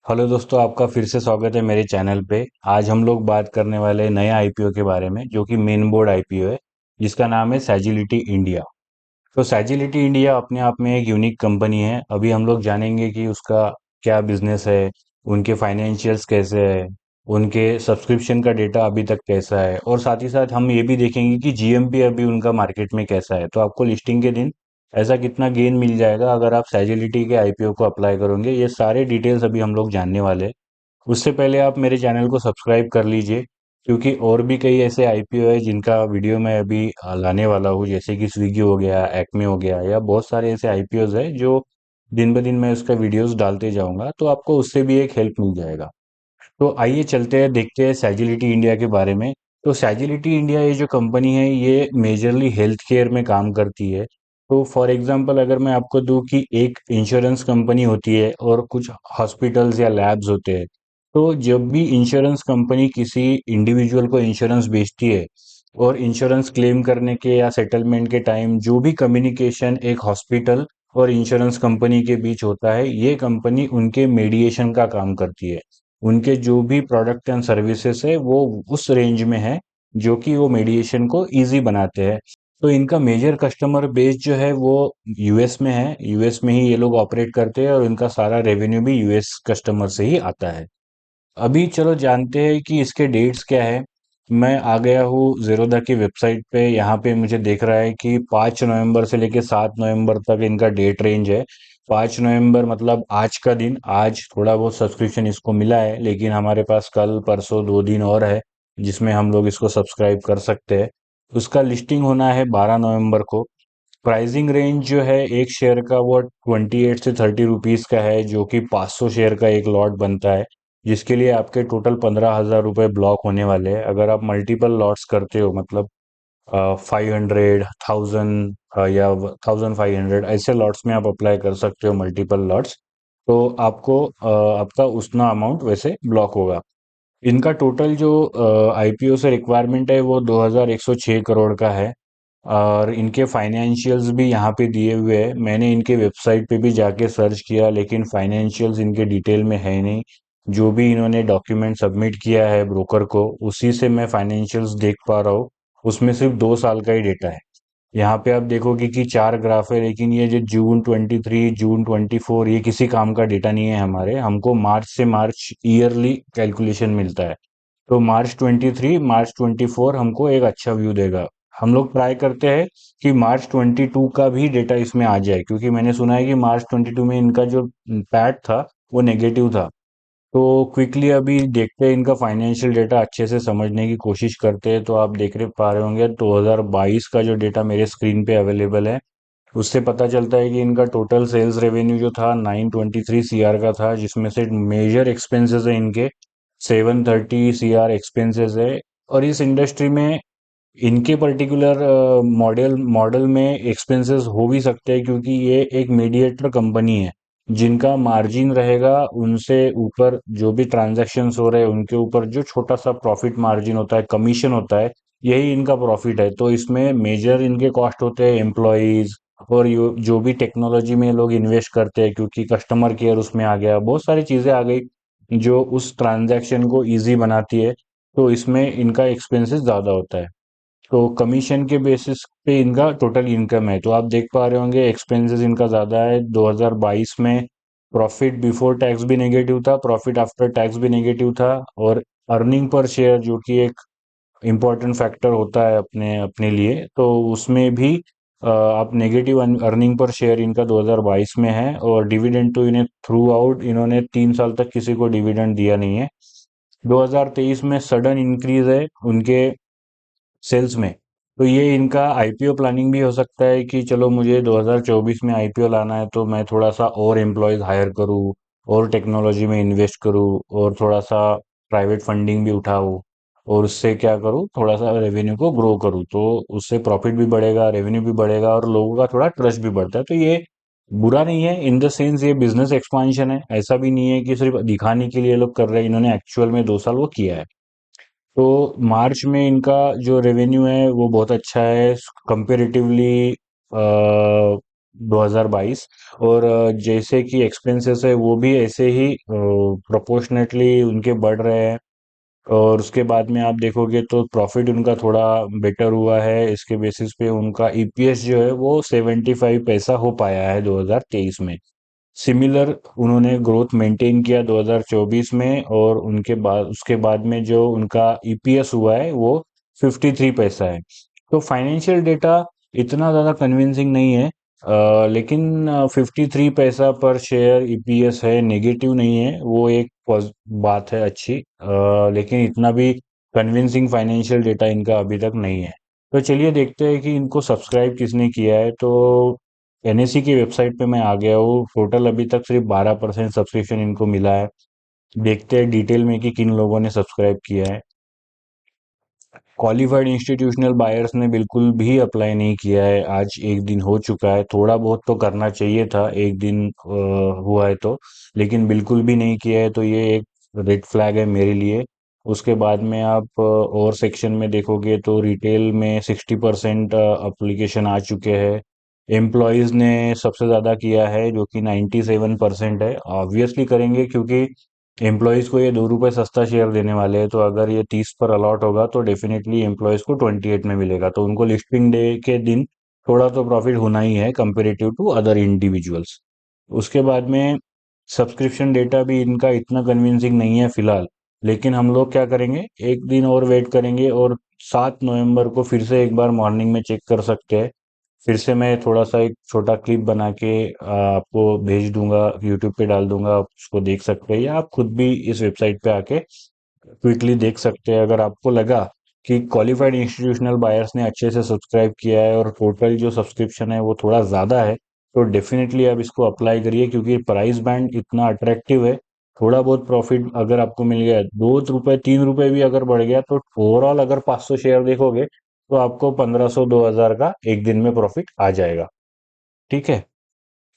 Hello दोस्तों, आपका फिर से स्वागत है मेरे चैनल पे। आज हम लोग बात करने वाले हैं नए आईपीओ के बारे में, जो कि मेन बोर्ड आईपीओ है, जिसका नाम है सैजिलिटी इंडिया। तो सैजिलिटी इंडिया अपने आप में एक यूनिक कंपनी है। अभी हम लोग जानेंगे कि उसका क्या बिजनेस है, उनके फाइनेंशियल्स कैसे है, उनके सब्सक्रिप्शन का डेटा अभी तक कैसा है, और साथ ही साथ हम ये भी देखेंगे कि जीएमपी अभी उनका मार्केट में कैसा है। तो आपको लिस्टिंग के दिन ऐसा कितना गेन मिल जाएगा अगर आप सैजिलिटी के आईपीओ को अप्लाई करोगे, ये सारे डिटेल्स अभी हम लोग जानने वाले हैं। उससे पहले आप मेरे चैनल को सब्सक्राइब कर लीजिए, क्योंकि और भी कई ऐसे आईपीओ है जिनका वीडियो मैं अभी लाने वाला हूँ, जैसे कि स्विगी हो गया, एक्मे हो गया, या बहुत सारे ऐसे आईपीओज है जो दिन ब दिन मैं उसका वीडियोस डालते जाऊंगा, तो आपको उससे भी एक हेल्प मिल जाएगा। तो आइए चलते हैं, देखते हैं सैजिलिटी इंडिया के बारे में। तो सैजिलिटी इंडिया ये जो कंपनी है, ये मेजरली हेल्थ केयर में काम करती है। तो फॉर एग्जांपल अगर मैं आपको दूं कि एक इंश्योरेंस कंपनी होती है और कुछ हॉस्पिटल्स या लैब्स होते हैं। तो जब भी इंश्योरेंस कंपनी किसी इंडिविजुअल को इंश्योरेंस बेचती है, और इंश्योरेंस क्लेम करने के या सेटलमेंट के टाइम जो भी कम्युनिकेशन एक हॉस्पिटल और इंश्योरेंस कंपनी के बीच होता है, ये कंपनी उनके मेडिएशन का काम करती है। उनके जो भी प्रोडक्ट एंड सर्विसेज है वो उस रेंज में है, जो कि वो मेडिएशन को इजी बनाते हैं। तो इनका मेजर कस्टमर बेस जो है वो यूएस में है। यूएस में ही ये लोग ऑपरेट करते हैं, और इनका सारा रेवेन्यू भी यूएस कस्टमर से ही आता है। अभी चलो जानते हैं कि इसके डेट्स क्या है। मैं आ गया हूँ ज़ीरोधा की वेबसाइट पे। यहाँ पे मुझे देख रहा है कि 5 नवंबर से लेके 7 नवंबर तक इनका डेट रेंज है। 5 नवंबर मतलब आज का दिन। आज थोड़ा बहुत सब्सक्रिप्शन इसको मिला है, लेकिन हमारे पास कल परसों 2 दिन और है जिसमें हम लोग इसको सब्सक्राइब कर सकते हैं। उसका लिस्टिंग होना है 12 नवंबर को। प्राइसिंग रेंज जो है एक शेयर का वो 28 से 30 रुपीज का है, जो कि 500 शेयर का एक लॉट बनता है, जिसके लिए आपके टोटल 15,000 रुपये ब्लॉक होने वाले हैं। अगर आप मल्टीपल लॉट्स करते हो, मतलब 500, 1000 या 1500, ऐसे लॉट्स में आप अप्लाई कर सकते हो, मल्टीपल लॉट्स। तो आपको आपका उतना अमाउंट वैसे ब्लॉक होगा। इनका टोटल जो आईपीओ से रिक्वायरमेंट है वो 2106 करोड़ का है। और इनके फाइनेंशियल्स भी यहाँ पे दिए हुए हैं। मैंने इनके वेबसाइट पे भी जाके सर्च किया, लेकिन फाइनेंशियल्स इनके डिटेल में है नहीं। जो भी इन्होंने डॉक्यूमेंट सबमिट किया है ब्रोकर को, उसी से मैं फाइनेंशियल्स देख पा रहा हूँ। उसमें सिर्फ 2 साल का ही डेटा है। यहाँ पे आप देखोगे कि 4 ग्राफ है, लेकिन ये जो जून 23, जून 24, ये किसी काम का डेटा नहीं है हमारे। हमको मार्च से मार्च ईयरली कैलकुलेशन मिलता है। तो मार्च 23, मार्च 24 हमको एक अच्छा व्यू देगा। हम लोग ट्राई करते हैं कि मार्च 22 का भी डेटा इसमें आ जाए, क्योंकि मैंने सुना है कि मार्च 22 में इनका जो पैट था वो नेगेटिव था। तो क्विकली अभी देखते हैं, इनका फाइनेंशियल डेटा अच्छे से समझने की कोशिश करते हैं। तो आप देख रहे पा रहे होंगे 2022 का जो डेटा मेरे स्क्रीन पे अवेलेबल है, उससे पता चलता है कि इनका टोटल सेल्स रेवेन्यू जो था 923 सीआर का था, जिसमें से मेजर एक्सपेंसेस है इनके 730 सीआर एक्सपेंसेस है। और इस इंडस्ट्री में इनके पर्टिकुलर मॉडल मॉडल में एक्सपेंसेस हो भी सकते हैं, क्योंकि ये एक मीडिएटर कंपनी है। जिनका मार्जिन रहेगा, उनसे ऊपर जो भी ट्रांजैक्शंस हो रहे हैं उनके ऊपर जो छोटा सा प्रॉफिट मार्जिन होता है, कमीशन होता है, यही इनका प्रॉफिट है। तो इसमें मेजर इनके कॉस्ट होते हैं एम्प्लॉयज, और जो भी टेक्नोलॉजी में लोग इन्वेस्ट करते हैं, क्योंकि कस्टमर केयर उसमें आ गया, बहुत सारी चीजें आ गई जो उस ट्रांजैक्शन को इजी बनाती है। तो इसमें इनका एक्सपेंसेस ज्यादा होता है। तो कमीशन के बेसिस पे इनका टोटल इनकम है। तो आप देख पा रहे होंगे एक्सपेंसेस इनका ज़्यादा है। 2022 में प्रॉफिट बिफोर टैक्स भी नेगेटिव था, प्रॉफिट आफ्टर टैक्स भी नेगेटिव था। और अर्निंग पर शेयर, जो कि एक इम्पॉर्टेंट फैक्टर होता है अपने अपने लिए, तो उसमें भी आप नेगेटिव अर्निंग पर शेयर इनका 2022 में है। और डिविडेंड तो इन्हें थ्रू आउट इन्होंने 3 साल तक किसी को डिविडेंड दिया नहीं है। 2023 में सडन इंक्रीज है उनके सेल्स में। तो ये इनका आईपीओ प्लानिंग भी हो सकता है कि चलो मुझे 2024 में आईपीओ लाना है, तो मैं थोड़ा सा और एम्प्लॉयज हायर करूँ, और टेक्नोलॉजी में इन्वेस्ट करूँ, और थोड़ा सा प्राइवेट फंडिंग भी उठाऊँ, और उससे क्या करूँ, थोड़ा सा रेवेन्यू को ग्रो करूँ। तो उससे प्रॉफिट भी बढ़ेगा, रेवेन्यू भी बढ़ेगा, और लोगों का थोड़ा ट्रस्ट भी बढ़ता है। तो ये बुरा नहीं है, इन द सेंस ये बिजनेस एक्सपांशन है। ऐसा भी नहीं है कि सिर्फ दिखाने के लिए लोग कर रहे हैं, इन्होंने एक्चुअल में 2 साल वो किया है। तो मार्च में इनका जो रेवेन्यू है वो बहुत अच्छा है कंपेरेटिवली। 2022। और जैसे कि एक्सपेंसेस है वो भी ऐसे ही प्रोपोर्शनेटली उनके बढ़ रहे हैं। और उसके बाद में आप देखोगे तो प्रॉफिट उनका थोड़ा बेटर हुआ है, इसके बेसिस पे उनका ईपीएस जो है वो 75 पैसा हो पाया है 2023 में। सिमिलर उन्होंने ग्रोथ मेंटेन किया 2024 में, और उनके बाद उसके बाद में जो उनका ईपीएस हुआ है वो 53 पैसा है। तो फाइनेंशियल डेटा इतना ज़्यादा कन्विंसिंग नहीं है, लेकिन 53 पैसा पर शेयर ईपीएस है, नेगेटिव नहीं है, वो एक बात है अच्छी। लेकिन इतना भी कन्विंसिंग फाइनेंशियल डेटा इनका अभी तक नहीं है। तो चलिए देखते हैं कि इनको सब्सक्राइब किसने किया है। तो एनएससी की वेबसाइट पे मैं आ गया हूँ। टोटल अभी तक सिर्फ 12% सब्सक्रिप्शन इनको मिला है। देखते हैं डिटेल में कि किन लोगों ने सब्सक्राइब किया है। क्वालिफाइड इंस्टीट्यूशनल बायर्स ने बिल्कुल भी अप्लाई नहीं किया है। आज एक दिन हो चुका है, थोड़ा बहुत तो करना चाहिए था, एक दिन हुआ है तो, लेकिन बिल्कुल भी नहीं किया है, तो ये एक रेड फ्लैग है मेरे लिए। उसके बाद में आप और सेक्शन में देखोगे तो रिटेल में 60% अप्लीकेशन आ चुके हैं। एम्प्लॉयज ने सबसे ज्यादा किया है जो कि 97% है। ऑब्वियसली करेंगे क्योंकि एम्प्लॉयज को ये 2 रुपए सस्ता शेयर देने वाले हैं, तो अगर ये 30 पर अलॉट होगा तो डेफिनेटली एम्प्लॉयज को 28 में मिलेगा, तो उनको लिस्टिंग डे के दिन थोड़ा तो प्रॉफिट होना ही है कंपेरेटिव टू अदर इंडिविजुअल्स। उसके बाद में सब्सक्रिप्शन डेटा भी इनका इतना कन्विंसिंग नहीं है फिलहाल। लेकिन हम लोग क्या करेंगे, एक दिन और वेट करेंगे, और 7 नवंबर को फिर से एक बार मॉर्निंग में चेक कर सकते हैं। फिर से मैं थोड़ा सा एक छोटा क्लिप बना के आपको भेज दूंगा, यूट्यूब पे डाल दूंगा, आप उसको देख सकते हैं, या आप खुद भी इस वेबसाइट पे आके क्विकली देख सकते हैं। अगर आपको लगा कि क्वालिफाइड इंस्टीट्यूशनल बायर्स ने अच्छे से सब्सक्राइब किया है और टोटल जो सब्सक्रिप्शन है वो थोड़ा ज़्यादा है, तो डेफिनेटली आप इसको अप्लाई करिए, क्योंकि प्राइस बैंड इतना अट्रैक्टिव है। थोड़ा बहुत प्रॉफिट अगर आपको मिल गया, 2 रुपए 3 रुपए भी अगर बढ़ गया, तो ओवरऑल अगर 500 शेयर देखोगे तो आपको 1500 2000 का एक दिन में प्रॉफिट आ जाएगा। ठीक है।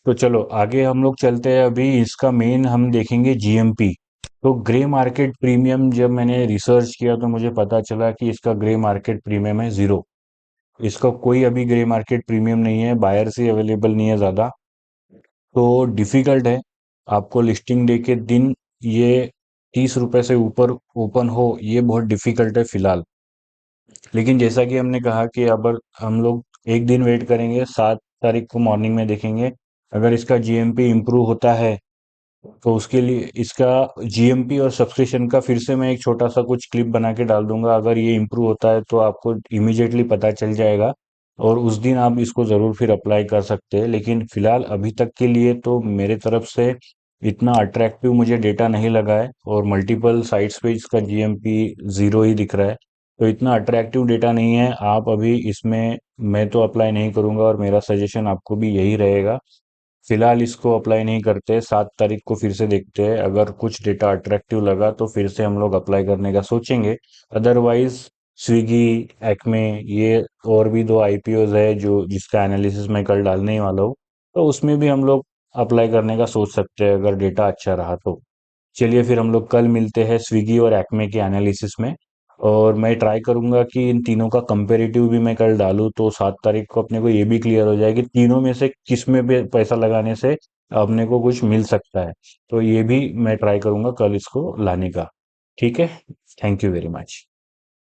तो चलो आगे हम लोग चलते हैं। अभी इसका मेन हम देखेंगे जीएमपी। तो ग्रे मार्केट प्रीमियम जब मैंने रिसर्च किया तो मुझे पता चला कि इसका ग्रे मार्केट प्रीमियम है 0। इसका कोई अभी ग्रे मार्केट प्रीमियम नहीं है, बायर से अवेलेबल नहीं है ज़्यादा। तो डिफिकल्ट है आपको लिस्टिंग डे के दिन ये 30 रुपए से ऊपर ओपन हो, ये बहुत डिफिकल्ट है फिलहाल। लेकिन जैसा कि हमने कहा कि अब हम लोग एक दिन वेट करेंगे, 7 तारीख को मॉर्निंग में देखेंगे। अगर इसका जीएमपी इम्प्रूव होता है तो उसके लिए इसका जीएमपी और सब्सक्रिप्शन का फिर से मैं एक छोटा सा कुछ क्लिप बना के डाल दूंगा। अगर ये इम्प्रूव होता है तो आपको इमीडिएटली पता चल जाएगा, और उस दिन आप इसको ज़रूर फिर अप्लाई कर सकते हैं। लेकिन फिलहाल अभी तक के लिए तो मेरे तरफ से इतना अट्रैक्टिव मुझे डेटा नहीं लगा है, और मल्टीपल साइट्स पे इसका जीएमपी 0 ही दिख रहा है। तो इतना अट्रैक्टिव डेटा नहीं है, आप अभी इसमें, मैं तो अप्लाई नहीं करूंगा, और मेरा सजेशन आपको भी यही रहेगा। फिलहाल इसको अप्लाई नहीं करते, 7 तारीख को फिर से देखते हैं, अगर कुछ डेटा अट्रैक्टिव लगा तो फिर से हम लोग अप्लाई करने का सोचेंगे। अदरवाइज स्विगी, एक्मे, ये और भी 2 आईपीओज है जो जिसका एनालिसिस मैं कल डालने ही वाला हूँ, तो उसमें भी हम लोग अप्लाई करने का सोच सकते हैं अगर डेटा अच्छा रहा तो। चलिए फिर हम लोग कल मिलते हैं स्विगी और एक्मे के एनालिसिस में। और मैं ट्राई करूंगा कि इन तीनों का कंपेरेटिव भी मैं कल डालूं, तो 7 तारीख को अपने को ये भी क्लियर हो जाए कि तीनों में से किस में भी पैसा लगाने से अपने को कुछ मिल सकता है। तो ये भी मैं ट्राई करूंगा कल इसको लाने का। ठीक है। Thank you very much.